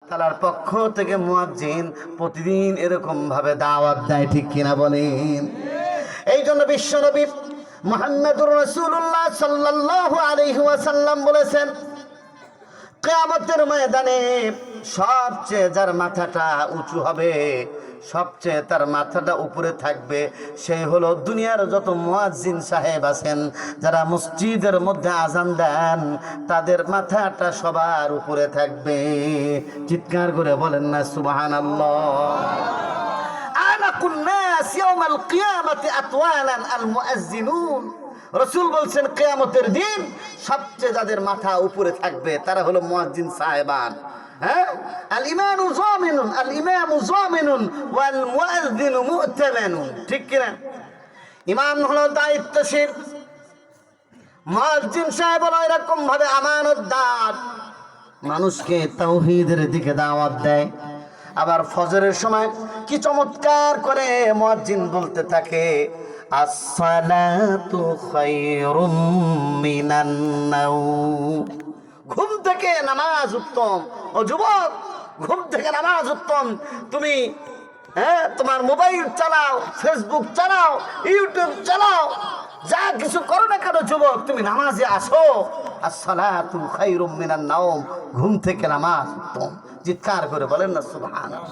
তাআলার পক্ষ থেকে মুয়াজ্জিন প্রতিদিন এরকম ভাবে দাওয়াত দেয়, ঠিক কিনা বলেন? এই জন্য বিশ্বনবী মুহাম্মদুর রাসূলুল্লাহ সাল্লাল্লাহু আলাইহি ওয়াসাল্লাম বলেছেন, কিয়ামতের ময়দানে সবচেয়ে যার মাথাটা উঁচু হবে, সবচেয়ে তার মাথাটা উপরে থাকবে, সেই হলো দুনিয়ার যত মুয়াজ্জিন সাহেব আছেন, যারা মসজিদের মধ্যে আজান দেন, তাদের মাথাটা সবার উপরে থাকবে। চিৎকার করে বলেন না সুবহানাল্লাহ। আনাকুন নাস ইয়াউমাল কিয়ামাতি আতওয়ালান আল মুয়াজ্জিনুন। রাসূল বলছেন কিয়ামতের দিন সবচেয়ে যাদের মাথা উপরে থাকবে তারা হলো মুয়াজ্জিন সাহেবান। হ্যাঁ, আল ইমামু যামিনুন, আল ইমামু যামিনুন ওয়াল মুয়াজ্জিনু মু'তামানুন। ঠিক কিনা? ইমাম হলো দায়িত্বশীল, মুয়াজ্জিন সাহেব হলো এরকম ভাবে আমানতদার, মানুষকে তাওহীদের দিকে দাওয়াত দেয়। আবার ফজরের সময় কি চমৎকার করে মুয়াজ্জিন বলতে থাকে, আসসালাতু খায়রুম মিনান নাওম। ঘুম থেকে নামাজ উত্তম। ও যুবক, ঘুম থেকে নামাজ উত্তম। তুমি তোমার মোবাইল চালাও, ফেসবুক চালাও, ইউটিউব চালাও, যা কিছু করো না কেন যুবক, তুমি নামাজে আসো। আসসালাতু খায়রুম মিনান নাওম, ঘুম থেকে নামাজ উত্তম। চিৎকার করে বলেন না সুবহানাল্লাহ।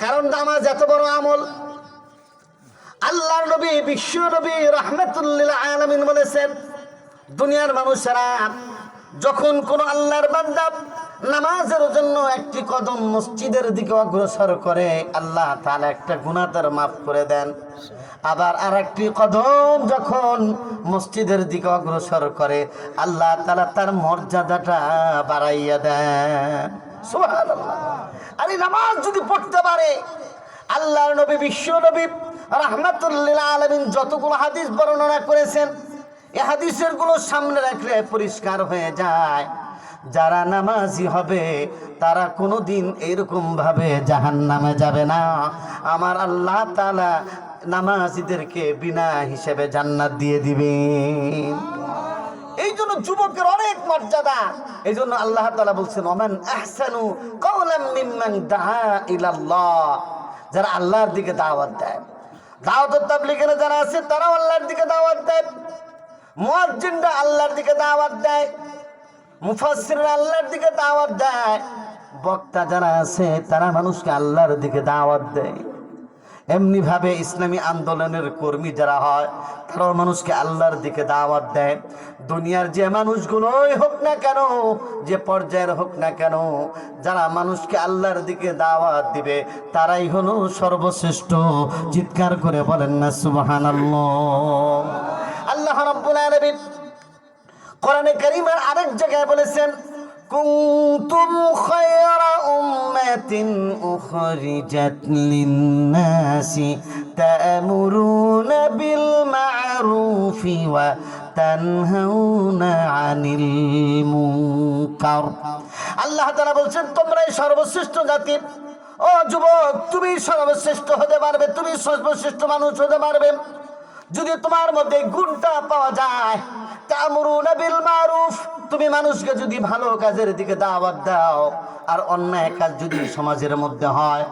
কারণ নামাজ এত বড় আমল। আল্লাহর নবী, বিশ্ব নবী রাহমাতুল লিল আলামিন বলেছেন, দুনিয়ার মানুষেরা যখন কোন আল্লাহর বান্দা নামাজের জন্য একটি কদম মসজিদের দিকে অগ্রসর করে, আল্লাহ তাআলা একটা গুনাহ তার মাফ করে দেন। আবার আরেকটি কদম যখন মসজিদের দিকে অগ্রসর করে, আল্লাহ তাআলা তার মর্যাদাটা বাড়াইয়া দেন। সুবহানাল্লাহ। আর এই নামাজ যদি পড়তে পারে, আল্লাহর নবী, বিশ্ব নবী রাহমাতুল লিল আলামিন যতগুলো হাদিস বর্ণনা করেছেন, এই হাদিসের গুলো সামনে রাখলে পরিষ্কার হয়ে যায়, যারা নামাজি হবে তারা কোনোদিন এরকম ভাবে জাহান্নামে যাবে না। আমার আল্লাহ তাআলা নামাজিদেরকে বিনা হিসেবে জান্নাত দিয়ে দিবেন। এই জন্য যুবকের অনেক মর্যাদা। এই জন্য আল্লাহ তাআলা বলছেন, ওমান আহসানু কাওলাম মিম্মান দাআ ইলাল্লাহ। যারা আল্লাহর দিকে দাওয়াত দেয়, দাওয়াত তাবলীগের যারা আছে তারাও আল্লাহর দিকে দাওয়াত দেয়, মুয়াজ্জিনরা আল্লাহর দিকে দাওয়াত দেয়, মুফাসসিররা আল্লাহর দিকে দাওয়াত দেয়, বক্তা যারা আছে তারা মানুষকে আল্লাহর দিকে দাওয়াত দেয়। এমনি ভাবে ইসলামী আন্দোলনের কর্মী যারা হয় তারাও মানুষকে আল্লাহর দিকে দাওয়াত দেয়। দুনিয়ার যে মানুষগুলোই হোক না কেন, যে পর্যায়ের হোক না কেন, যারা মানুষকে আল্লাহর দিকে দাওয়াত দিবে তারাই হলো সর্বশ্রেষ্ঠ। চিৎকার করে বলেন না সুবহানাল্লাহ। আল্লাহ রাব্বুল আলামিন কোরআনে কারীমের আরেক জায়গায় বলেছেন, কুনতুম খায়রা উম্মাতিন উখরিজাত লিন-নাসি তা'মুরুনা বিল মা'রুফি ওয়া তানহাউনা আনিল মুনকার। আল্লাহ তাআলা বলছেন, তোমরাই সর্বশ্রেষ্ঠ জাতি। ও যুবক, তুমি সর্বশ্রেষ্ঠ হতে পারবে, তুমি সর্বশ্রেষ্ঠ মানুষ হতে পারবে যদি তোমার মধ্যে গুণটা পাওয়া যায়। তা'মুরুনা বিল মা'রুফ, তুমি মানুষকে যদি ভালো কাজের দিকে দাওয়াত দাও, আর অন্যায় কাজ যদি সমাজের মধ্যে হয়,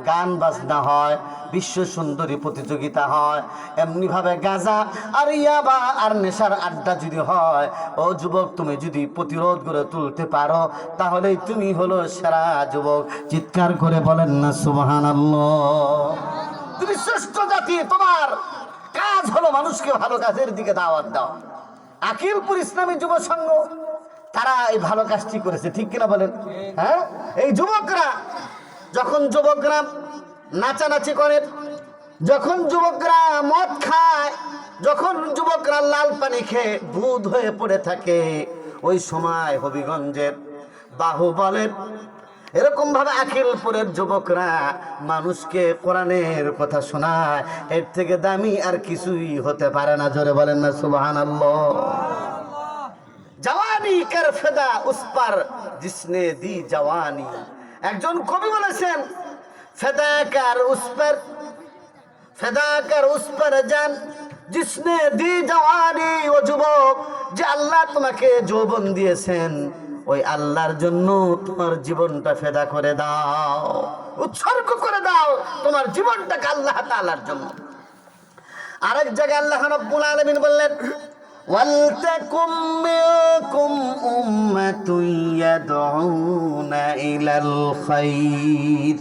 গান বাজনা হয়, বিশ্ব সুন্দরী প্রতিযোগিতা হয়, এমনি ভাবে গাঁজা আর ইয়াবা আর নেশার আড্ডা যদি হয়, ও যুবক, তুমি যদি প্রতিরোধ করে তুলতে পারো তাহলেই তুমি হলো সেরা যুবক। চিৎকার করে বলেন না সুবহানাল্লাহ। তুমি শ্রেষ্ঠ জাতি, তোমার কাজ হলো মানুষকে ভালো কাজের দিকে দাওয়াত দাও। আকিলপুর ইসলামী যুব সংঘ তারা এই ভালো কাজটি করেছে, ঠিক কিনা বলেন? হ্যাঁ, এই যুবকরা যখন যুবকরা নাচানাচি করে, যখন যুবকরা মদ খায়, যখন যুবকরা লাল পানি খেয়ে বুঁদ হয়ে পড়ে থাকে, ওই সময় হবিগঞ্জের বাহুবলের এরকম ভাবে আখিলপুরের যুবকরা মানুষকে কোরআনের কথা শোনায়, এর থেকে দামি আর কিছুই হতে পারে না। জোরে বলেন না সুবহানাল্লাহ। জওয়ানি কর ফিদা উস পর জিসনে দি জওয়ানি। একজন কবি বলেছেন, ফিদা কর উস পর জান জিসনে দি জওয়ানি। ও যুবক, যে আল্লাহ তোমাকে যৌবন দিয়েছেন, ওই আল্লাহর জন্য তোমার জীবনটা ফেদা করে দাও, উৎসর্গ করে দাও তোমার জীবনটাকে আল্লাহ তাআলার জন্য। আরেক জায়গায় আল্লাহ রাব্বুল আলামিন বললেন, ওয়ালতাকুম মিনকুম উম্মাতুন ইয়াদউনা ইলাল খায়র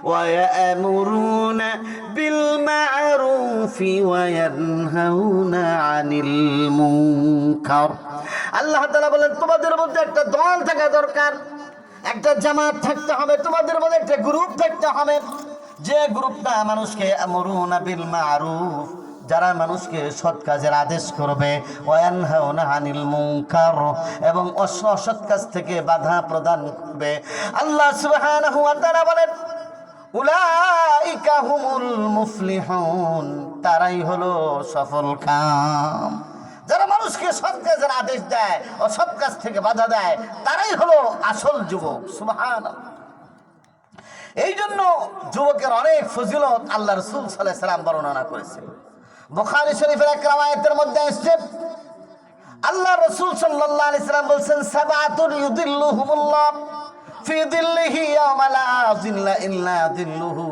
ওয়া ইয়ামুরুনা বিল মা'রুফি ওয়া ইয়ানহাউনা আনিল মুনকার। আল্লাহ তাআলা বলেন, তোমাদের মধ্যে একটা দল থাকা দরকার, একটা জামাত থাকতে হবে, তোমাদের মধ্যে একটা গ্রুপ থাকতে হবে, যে গ্রুপটা মানুষকে আমরুনা বিল মা'রুফ, যারা মানুষকে সৎ কাজের আদেশ করবে, ওয়ানহাউনা আনিল মুনকার, এবং অসৎ কাজ থেকে বাধা প্রদান করবে। আল্লাহ সুবহানাহু ওয়া তাআলা বলেন, উলাইকা হুমুল মুফলিহুন, তারাই হলো সফল কাম। যারা মানুষকে সৎ কাজের আদেশ দেয়, অসৎ কাজ থেকে বাধা দেয়, তারাই হলো আসল যুবক। সুবহানাল্লাহ। এই জন্য যুবকের অনেক ফজিলত আল্লাহ রাসূল সাল্লাল্লাহু আলাইহি ওয়াসাল্লাম বর্ণনা করেছেন। বুখারী শরীফের এক riwayat-এর মধ্যে আসছে, আল্লাহ রাসূল সাল্লাল্লাহু আলাইহি ওয়াসাল্লাম বলেন, সাবাতুন ইউদিল্লুহুমুল্লাহ ফি দিল্লিহি ইয়াওমা লা যিল্লা ইল্লা দিল্লুহু,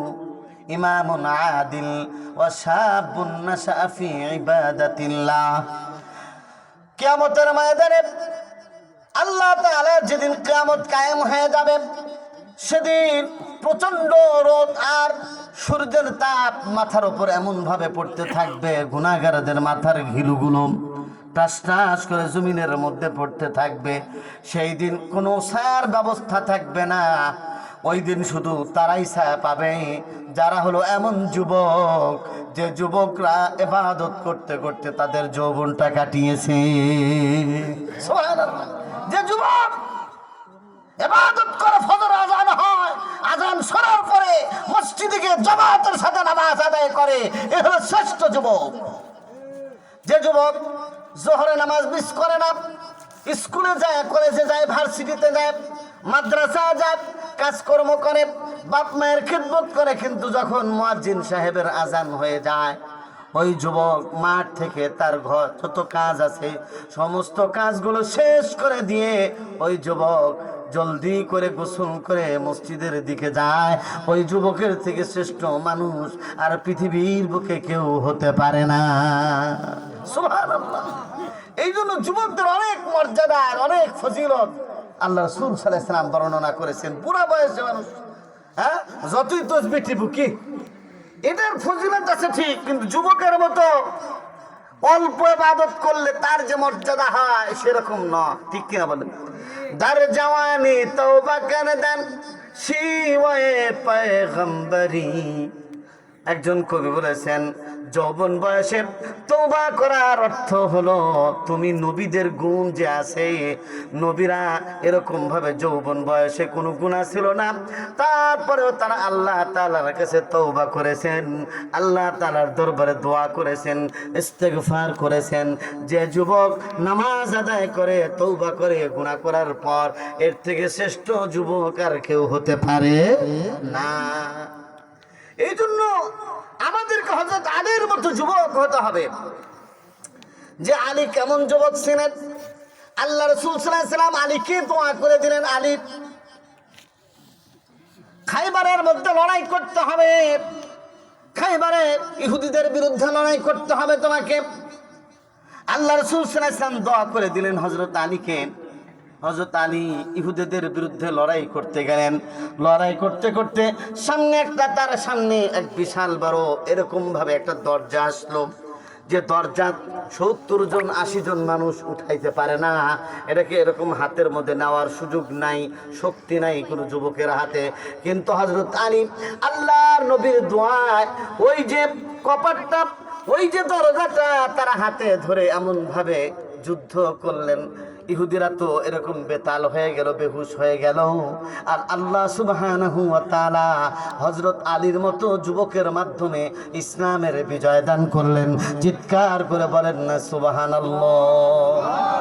ইমামুন আদিল ওয়া শাবুন নাশা ফি ইবাদাতিল্লাহ। কিয়ামতের ময়দানে আল্লাহ তাআলা যেদিন কিয়ামত কায়েম হয়ে যাবে, সেদিন প্রচন্ড রোদ আর সূর্যের তাপ মাথার উপর এমন ভাবে পড়তে থাকবে, গুনাহগারদের মাথার ঘিলুগুলো টাস টাস করে জমিনের মধ্যে পড়তে থাকবে। সেই দিন কোনো ছায়ার ব্যবস্থা থাকবে না। ওই দিন শুধু তারাই ছায়া পাবে যারা হলো এমন যুবক, যে যুবকরা ইবাদত করতে করতে তাদের যৌবনটা কাটিয়েছে। সুবহানাল্লাহ। যে যুবক ইবাদত করে ফজর আযান হয়, আযান শোনার পরে মসজিদে গিয়ে জামাতের সাথে নামাজ আদায় করে, এ হলো শ্রেষ্ঠ যুবক। যে যুবক যোহরে নামাজ মিস করে না, স্কুলে যায়, কলেজে যায়, ভার্সিটিতে যায়, মাদ্রাসা যায়, কাজকর্ম করে, বাপ মায়ের খিদমত করে, কিন্তু যখন মুয়াজ্জিন সাহেবের আযান হয়ে যায়, ওই যুবক মাঠ থেকে তার ঘর যত কাজ আছে সমস্ত কাজগুলো শেষ করে দিয়ে ওই যুবক জলদি করে গোসল করে মসজিদের দিকে যায়। ওই যুবকের থেকে শ্রেষ্ঠ মানুষ আর পৃথিবীর বুকে কেউ হতে পারে না। সুবহানাল্লাহ। এই জন্য যুবকদের অনেক মর্যাদা, অনেক ফজিলত আল্লাহ রাসূল সাল্লাল্লাহু আলাইহি ওয়াসাল্লাম বর্ণনা করেছেন। বুড়া বয়সে মানুষ, হ্যাঁ, যতই তসবিহ টিপুকি, এটার ফজিলত আছে ঠিক, কিন্তু যুবকের মতো অল্প ইবাদত করলে তার যে মর্যাদা হয় সেরকম নয়। ঠিক কিনা বলেন? দার জওয়ানি তওবা করদান শিওয়ে পয়গম্বরি। একজন কবি বলেছেন, যৌবন বয়সে তওবা করার অর্থ হলো তুমি নবীদের গুণ যে আছে, নবীরা এরকম ভাবে যৌবন বয়সে কোনো গুনাহ ছিল না, তারপরেও তারা আল্লাহ তাআলার কাছে তওবা করেছেন, আল্লাহ তাআলার দরবারে দোয়া করেছেন, ইস্তেগফার করেছেন। যে যুবক নামাজ আদায় করে, তওবা করে, গুনাহ করার পর, এর থেকে শ্রেষ্ঠ যুবক আর কেউ হতে পারে না। এই জন্য আমাদেরকে হযরত আলীর মতো যুবক হতে হবে। যে আলী কেমন যুবক ছিলেন, আল্লাহ রাসূল সাল্লাল্লাহু আলাইহি ওয়াসাল্লাম আলীকে দোয়া করে দিলেন, আলী খাইবারের মধ্যে লড়াই করতে হবে, খাইবারে ইহুদিদের বিরুদ্ধে লড়াই করতে হবে তোমাকে। আল্লাহ রাসূল সাল্লাল্লাহু আলাইহি ওয়াসাল্লাম দোয়া করে দিলেন হযরত আলীকে। হযরত আলী ইহুদিদের বিরুদ্ধে লড়াই করতে গেলেন। লড়াই করতে করতে তার সামনে এক বিশাল বড় এরকম ভাবে একটা দরজা আসলো, যে দরজা 70 জন 80 জন মানুষ উঠাইতে পারে না। এটাকে এরকম হাতের মধ্যে নেওয়ার সুযোগ নাই, শক্তি নাই কোনো যুবকের হাতে। কিন্তু হযরত আলী আল্লাহর নবীর দোয়ায় ওই যে কপাটটা, ওই যে দরজাটা তারা হাতে ধরে এমন ভাবে যুদ্ধ করলেন, ইহুদিরা তো এরকম বেতাল হয়ে গেল, বেহুশ হয়ে গেল। আর আল্লাহ সুবহানাহু ওয়া তাআলা হযরত আলীর মতো যুবকের মাধ্যমে ইসলামের বিজয় দান করলেন। চিৎকার করে বলেন না সুবহানাল্লাহ।